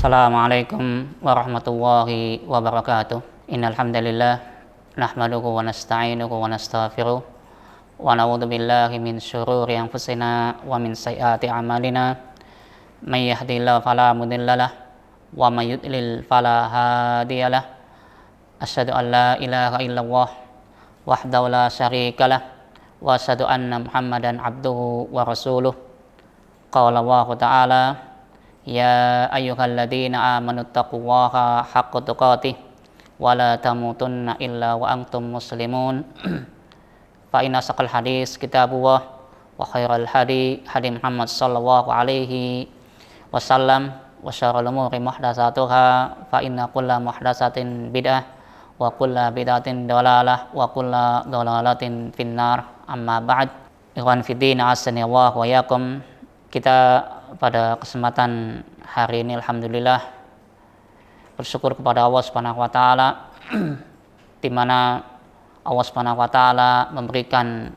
Assalamualaikum warahmatullahi wabarakatuh. Innal hamdalillah nahmaduhu wa nasta'inuhu wa nastaghfiruh wa na'udzu billahi min syururi anfusina wa min sayyiati a'malina. May yahdihillahu fala mudhillalah wa may yudlil fala hadiyalah. Asyhadu an la ilaha illallah wahdahu la syarikalah wa asyhadu anna Muhammadan abduhu wa rasuluh. Qala Allah ta'ala: Ya ayyuhalladzina amanu taqullaha haqqa tuqatih wa la tamutunna illa wa antum muslimun. Fa inna asaqal hadis kitabullah wa khairal hadi hadi Muhammad sallallahu alaihi wasallam wa syarrul umuri muhdatsatuha fa inna kulla muhdatsatin bid'ah wa kulla bid'atin dhalalah wa kulla dhalalatin finnar. Amma ba'd. Ikhwan fiddin, azani Allah wa yakum. Kita pada kesempatan hari ini alhamdulillah bersyukur kepada Allah Subhanahu wa taala di mana Allah Subhanahu wa taala memberikan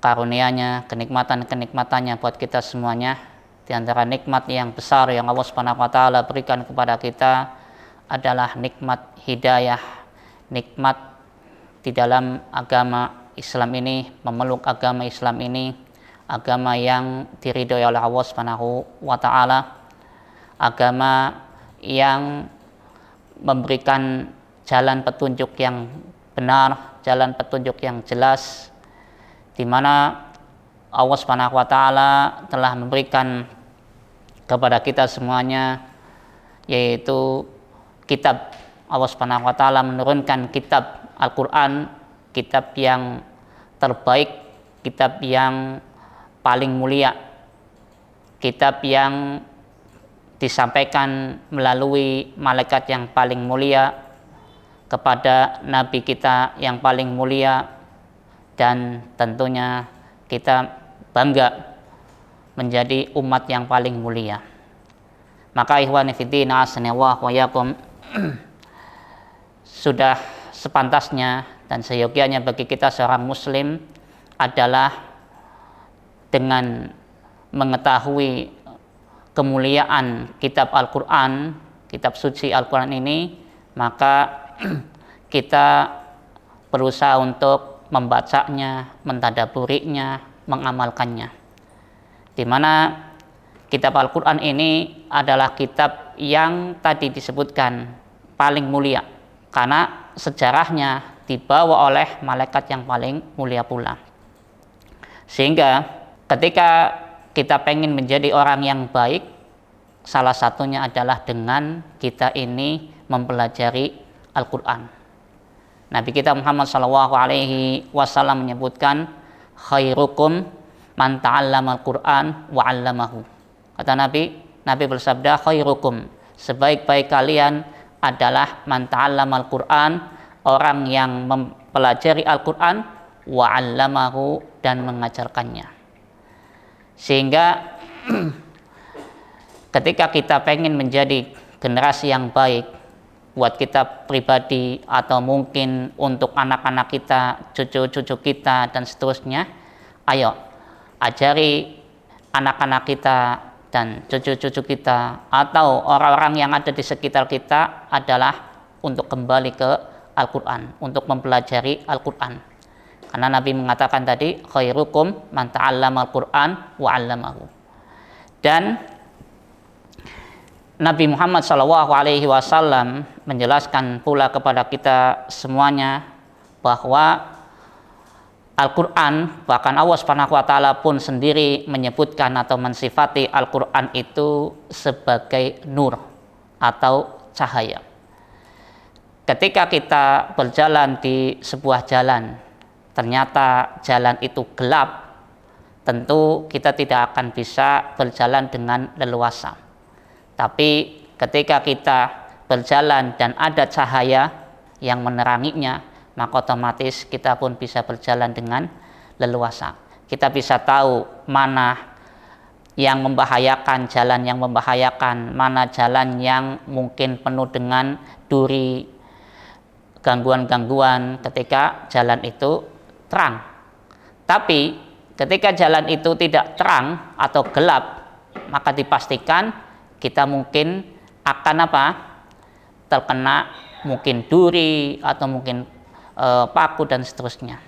karunia-Nya, kenikmatan-kenikmatannya buat kita semuanya. Di antara nikmat yang besar yang Allah Subhanahu wa taala berikan kepada kita adalah nikmat hidayah, nikmat di dalam agama Islam ini, memeluk agama Islam ini, agama yang diridhoi oleh Allah Subhanahu wa taala, agama yang memberikan jalan petunjuk yang benar, jalan petunjuk yang jelas, di mana Allah Subhanahu wa taala telah memberikan kepada kita semuanya, yaitu kitab. Allah Subhanahu wa taala menurunkan kitab Al-Qur'an, kitab yang terbaik, kitab yang paling mulia, kitab yang disampaikan melalui malaikat yang paling mulia kepada nabi kita yang paling mulia, dan tentunya kita bangga menjadi umat yang paling mulia. Maka ikhwani fiddin, azanillahu wa iyyakum, sudah sepantasnya dan seyogyanya bagi kita seorang muslim adalah dengan mengetahui kemuliaan kitab Al-Quran, kitab suci Al-Quran ini, maka kita berusaha untuk membacanya, mentadaburinya, mengamalkannya. Di mana kitab Al-Quran ini adalah kitab yang tadi disebutkan paling mulia, karena sejarahnya dibawa oleh malaikat yang paling mulia pula. Sehingga ketika kita pengen menjadi orang yang baik, salah satunya adalah dengan kita ini mempelajari Al-Quran. Nabi kita Muhammad SAW menyebutkan, khairukum man ta'allama Al-Quran wa 'allamahu. Kata Nabi bersabda, khairukum, sebaik-baik kalian adalah man ta'allama Al-Quran, orang yang mempelajari Al-Quran, wa 'allamahu, dan mengajarkannya. Sehingga ketika kita pengen menjadi generasi yang baik buat kita pribadi, atau mungkin untuk anak-anak kita, cucu-cucu kita, dan seterusnya, ayo ajari anak-anak kita dan cucu-cucu kita atau orang-orang yang ada di sekitar kita adalah untuk kembali ke Al-Quran, untuk mempelajari Al-Quran. Karena Nabi mengatakan tadi, khairukum man ta'allama Al-Quran wa 'allamahu. Dan Nabi Muhammad SAW menjelaskan pula kepada kita semuanya bahwa Al-Quran, bahkan Allah Subhanahu wa taala pun sendiri menyebutkan atau mensifati Al-Quran itu sebagai nur atau cahaya. Ketika kita berjalan di sebuah jalan, ternyata jalan itu gelap, tentu kita tidak akan bisa berjalan dengan leluasa. Tapi ketika kita berjalan dan ada cahaya yang meneranginya, maka otomatis kita pun bisa berjalan dengan leluasa. Kita bisa tahu mana yang membahayakan, jalan yang membahayakan, mana jalan yang mungkin penuh dengan duri, gangguan-gangguan ketika jalan itu terang. Tapi ketika jalan itu tidak terang atau gelap, maka dipastikan kita mungkin akan apa? Terkena mungkin duri atau mungkin paku dan seterusnya.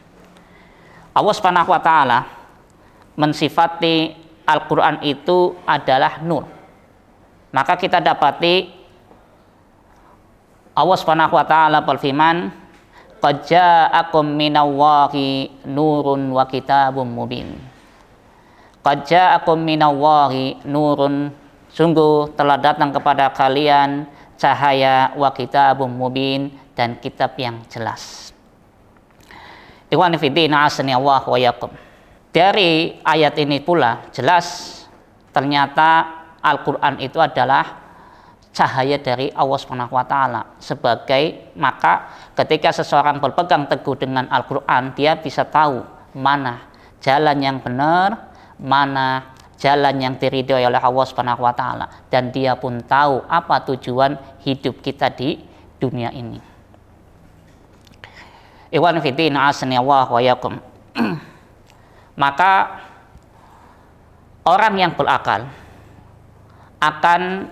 Allah Subhanahu wa taala mensifati Al-Qur'an itu adalah nur. Maka kita dapati Allah Subhanahu wa taala berfirman, "Qad ja'akum minallahi nurun wa kitabum mubin." Qad ja'akum minallahi nurun, sungguh telah datang kepada kalian cahaya, wa kitabum mubin, dan kitab yang jelas. Ikhwan fillah, asani Allah wa yakum. Dari ayat ini pula jelas ternyata Al-Qur'an itu adalah cahaya dari Allah Subhanahu wa taala. Maka ketika seseorang berpegang teguh dengan Al-Qur'an, dia bisa tahu mana jalan yang benar, mana jalan yang diridhoi oleh Allah Subhanahu wa taala, dan dia pun tahu apa tujuan hidup kita di dunia ini. Ikhwan fillah, asani Allah wa yakum. Maka orang yang berakal akan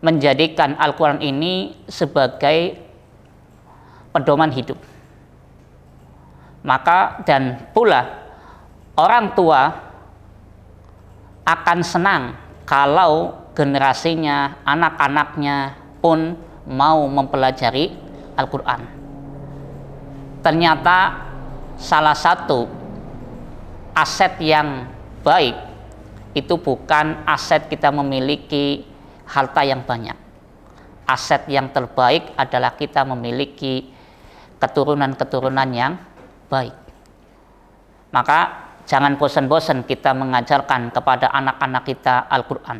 menjadikan Al-Quran ini sebagai pedoman hidup. Maka dan pula orang tua akan senang kalau generasinya, anak-anaknya pun mau mempelajari Al-Quran. Ternyata salah satu aset yang baik itu bukan aset kita memiliki harta yang banyak. Aset yang terbaik adalah kita memiliki keturunan-keturunan yang baik. Maka jangan bosan-bosan kita mengajarkan kepada anak-anak kita Al-Quran.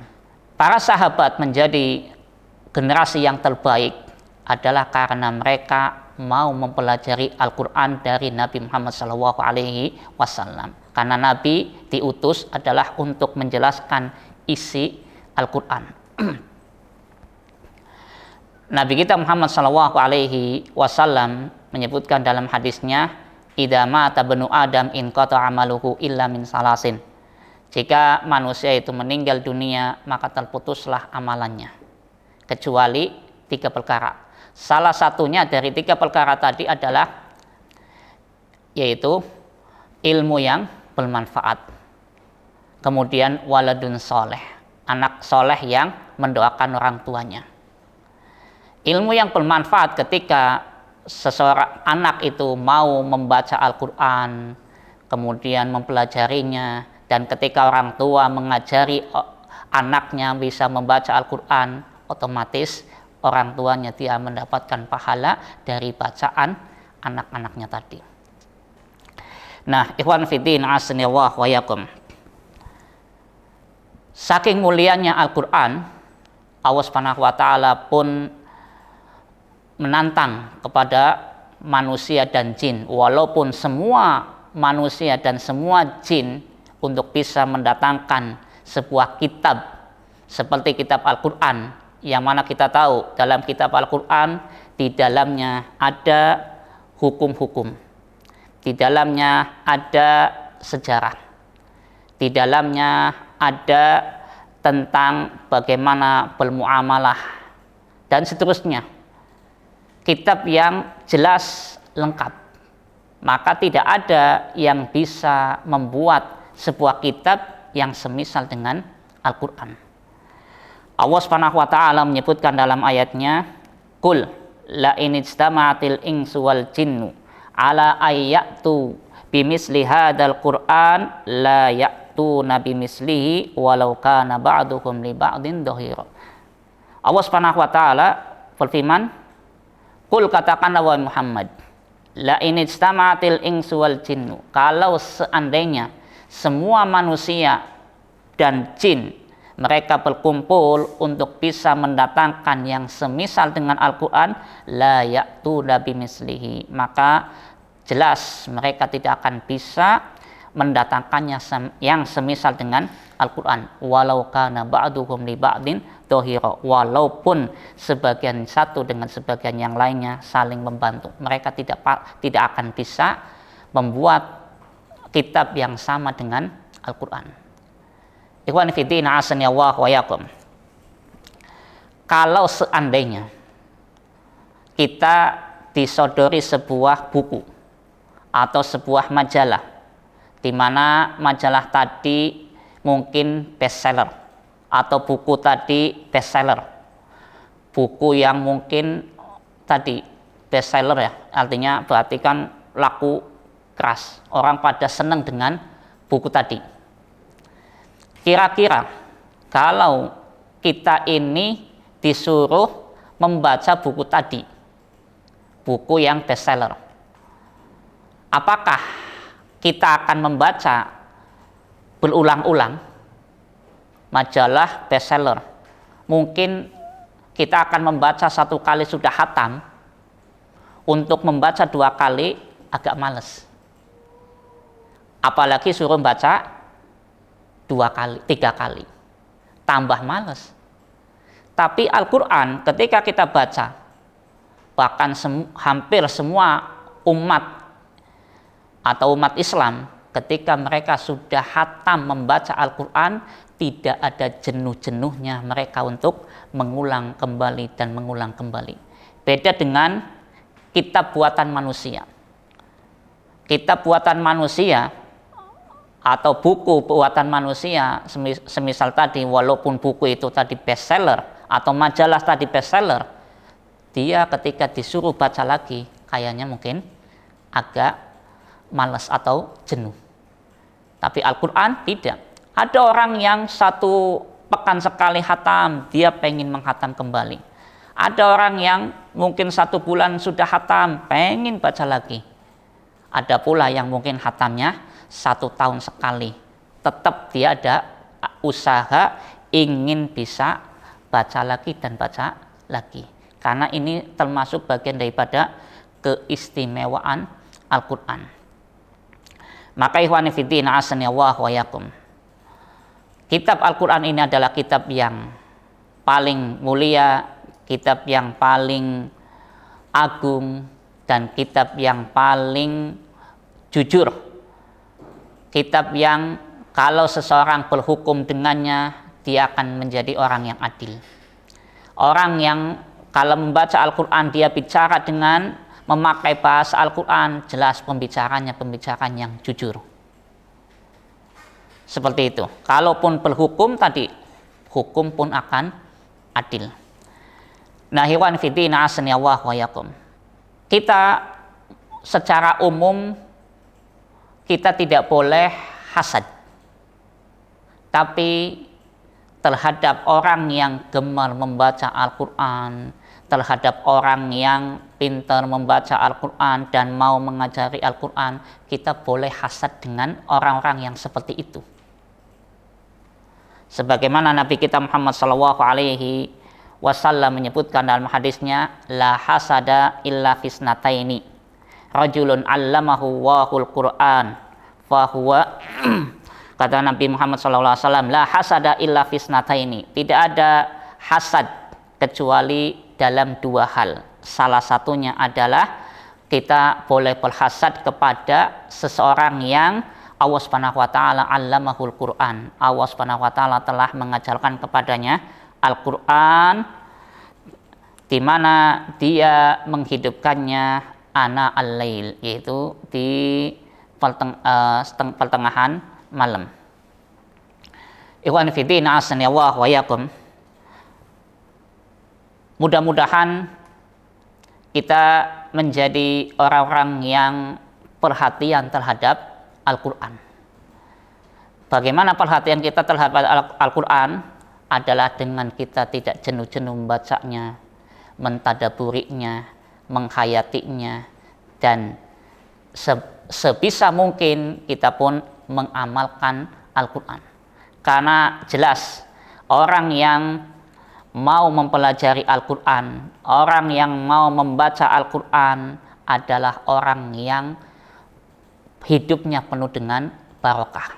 Para sahabat menjadi generasi yang terbaik adalah karena mereka mau mempelajari Al-Quran dari Nabi Muhammad SAW. Karena Nabi diutus adalah untuk menjelaskan isi Al-Quran. Nabi kita Muhammad SAW menyebutkan dalam hadisnya, "Idza mata banu Adam in qata amaluhu illa min salasin." Jika manusia itu meninggal dunia, maka terputuslah amalannya, kecuali 3 perkara. Salah satunya dari 3 perkara tadi adalah yaitu ilmu yang bermanfaat, kemudian waladun soleh, anak soleh yang mendoakan orang tuanya. Ilmu yang bermanfaat ketika seseorang anak itu mau membaca Al-Quran, kemudian mempelajarinya, dan ketika orang tua mengajari anaknya bisa membaca Al-Quran, otomatis orang tuanya dia mendapatkan pahala dari bacaan anak-anaknya tadi. Nah, ikhwan fiddin, asnillah wa yakum. Saking mulianya Al-Quran, Allah Subhanahu wa taala pun menantang kepada manusia dan jin, walaupun semua manusia dan semua jin untuk bisa mendatangkan sebuah kitab seperti kitab Al-Quran, yang mana kita tahu dalam kitab Al-Quran di dalamnya ada hukum-hukum, di dalamnya ada sejarah, di dalamnya ada tentang bagaimana bermuamalah dan seterusnya. Kitab yang jelas lengkap. Maka tidak ada yang bisa membuat sebuah kitab yang semisal dengan Al-Quran. Allah Subhanahu wa taala menyebutkan dalam ayatnya, "Qul la in ijtama'atil insu wal jinnu ala ayyatu bimisli hadzal Qur'an la ya'tuna bimislihi walau kana ba'duhum li ba'din dhahira." Allah Subhanahu wa taala berfirman, "Qul, katakanlah wahai Muhammad, la in ijtama'atil insu wal jinnu," kalau seandainya semua manusia dan jin mereka berkumpul untuk bisa mendatangkan yang semisal dengan Al-Quran, la ya'tuna bimislihi, maka jelas mereka tidak akan bisa mendatangkannya yang semisal dengan Al-Quran, walau kana ba'duhum li ba'din dhahira, walaupun sebagian satu dengan sebagian yang lainnya saling membantu, mereka tidak akan bisa membuat kitab yang sama dengan Al-Quran. Ikhwan fillah, asani Allah wa yakum. Kalau seandainya kita disodori sebuah buku atau sebuah majalah, di mana majalah tadi mungkin bestseller atau buku tadi bestseller, buku yang mungkin tadi bestseller ya, artinya berarti kan laku keras, orang pada senang dengan buku tadi. Kira-kira kalau kita ini disuruh membaca buku tadi, buku yang bestseller, apakah kita akan membaca berulang-ulang majalah bestseller? Mungkin kita akan membaca satu kali sudah hatam, untuk membaca 2 kali agak males, apalagi suruh baca 2 kali, 3 kali, tambah males. Tapi Al-Quran ketika kita baca, bahkan hampir semua umat atau umat Islam ketika mereka sudah hatam membaca Al-Quran, tidak ada jenuh-jenuhnya mereka untuk mengulang kembali dan mengulang kembali. Beda dengan kitab buatan manusia. Kitab buatan manusia atau buku buatan manusia, semisal tadi, walaupun buku itu tadi bestseller atau majalah tadi bestseller, dia ketika disuruh baca lagi kayaknya mungkin agak malas atau jenuh. Tapi Al-Quran tidak. Ada orang yang 1 pekan sekali hatam, dia pengen menghatam kembali. Ada orang yang mungkin 1 bulan sudah hatam, pengen baca lagi. Ada pula yang mungkin hatamnya 1 tahun sekali, tetap dia ada usaha ingin bisa baca lagi dan baca lagi, karena ini termasuk bagian daripada keistimewaan Al-Quran. Maka ikhwani fiddin a'azzani Allah wa iyyakum, kitab Al-Quran ini adalah kitab yang paling mulia, kitab yang paling agung, dan kitab yang paling jujur, kitab yang kalau seseorang berhukum dengannya, dia akan menjadi orang yang adil. Orang yang kalau membaca Al-Quran dia bicara dengan memakai bahasa Al-Quran, jelas pembicaraan yang jujur. Seperti itu. Kalaupun berhukum tadi, hukum pun akan adil. Nah, ikhwan fiddin a'azzani Allah wa iyyakum, kita secara umum kita tidak boleh hasad, tapi terhadap orang yang gemar membaca Al-Quran, terhadap orang yang pintar membaca Al-Quran dan mau mengajari Al-Quran, kita boleh hasad dengan orang-orang yang seperti itu. Sebagaimana Nabi kita Muhammad SAW menyebutkan dalam hadisnya, la hasada illa fisnataini, rajulun allamahu wahul Quran fahuwa kata Nabi Muhammad SAW, la hasada illa fisnataini, tidak ada hasad kecuali dalam 2 hal. Salah satunya adalah kita boleh berhasad kepada seseorang yang Allah Subhanahu wa taala allamahul Quran. Allah Subhanahu wa taala telah mengajarkan kepadanya Al-Quran, di mana dia menghidupkannya ana al-lail, yaitu di pertengahan malam. Ikhwan fillah a'azzani Allah wa iyyakum, mudah-mudahan kita menjadi orang-orang yang perhatian terhadap Al-Quran. Bagaimana perhatian kita terhadap Al-Quran? Adalah dengan kita tidak jenuh-jenuh membacanya, mentadaburinya, menghayatinya, dan sebisa mungkin kita pun mengamalkan Al-Quran. Karena jelas orang yang mau mempelajari Al-Quran, orang yang mau membaca Al-Quran adalah orang yang hidupnya penuh dengan barokah.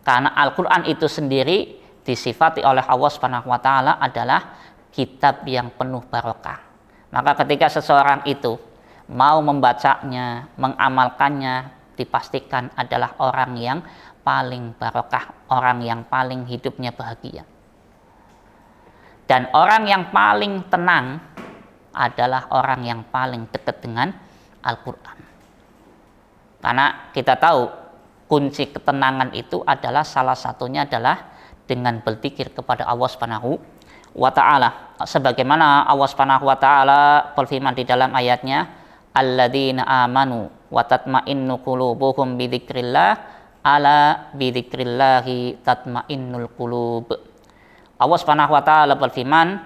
Karena Al-Quran itu sendiri disifati oleh Allah Subhanahu wa taala adalah kitab yang penuh barokah. Maka ketika seseorang itu mau membacanya, mengamalkannya, dipastikan adalah orang yang paling barokah, orang yang paling hidupnya bahagia. Dan orang yang paling tenang adalah orang yang paling dekat dengan Al-Quran. Karena kita tahu kunci ketenangan itu adalah salah satunya adalah dengan berzikir kepada Allah Subhanahu wa ta'ala. Sebagaimana Allah Subhanahu wa ta'ala berfirman di dalam ayatnya, alladzina amanu wa tatma'innu qulubuhum bidzikrillah ala bidzikrillahi tatma'innul qulub. Allah Subhanahu wa ta'ala berfirman,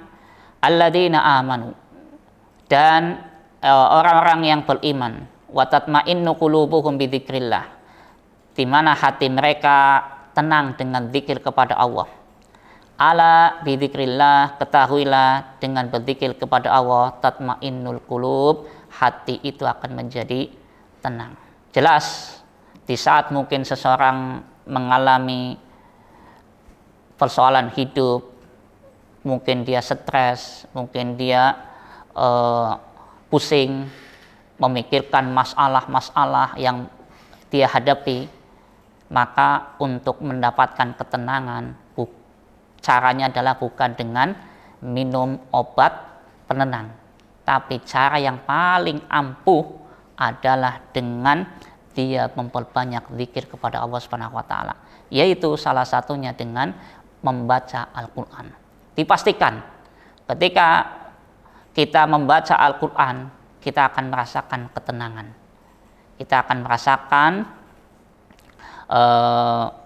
alladzina amanu, dan orang-orang yang beriman, wa tatma'innu qulubuhum bidzikrillah, di mana hati mereka tenang dengan zikir kepada Allah. Ala bidzikrillah, ketahuilah dengan berzikir kepada Allah, tatmainnul qulub, hati itu akan menjadi tenang. Jelas di saat mungkin seseorang mengalami persoalan hidup, mungkin dia stres, mungkin dia pusing, memikirkan masalah-masalah yang dia hadapi, maka untuk mendapatkan ketenangan, caranya adalah bukan dengan minum obat penenang, tapi cara yang paling ampuh adalah dengan dia memperbanyak zikir kepada Allah Subhanahu wa taala, yaitu salah satunya dengan membaca Al-Qur'an. Dipastikan ketika kita membaca Al-Qur'an, kita akan merasakan ketenangan. Kita akan merasakan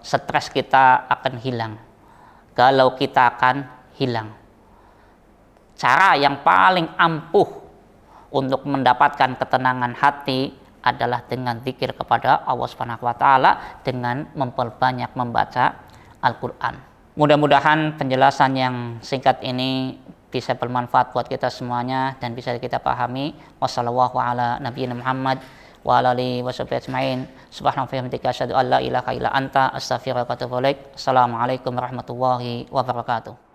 stres kita akan hilang, galau kita akan hilang. Cara yang paling ampuh untuk mendapatkan ketenangan hati adalah dengan zikir kepada Allah Subhanahu wa taala, dengan memperbanyak membaca Al-Qur'an. Mudah-mudahan penjelasan yang singkat ini bisa bermanfaat buat kita semuanya dan bisa kita pahami. Wassallallahu ala nabiyina Muhammad wa ala alihi washabihi ajmain. Subhanaka wa bihamdika asyhadu an la ilaha illa anta astaghfiruka wa atubu ilaik. Assalamualaikum warahmatullahi wabarakatuh.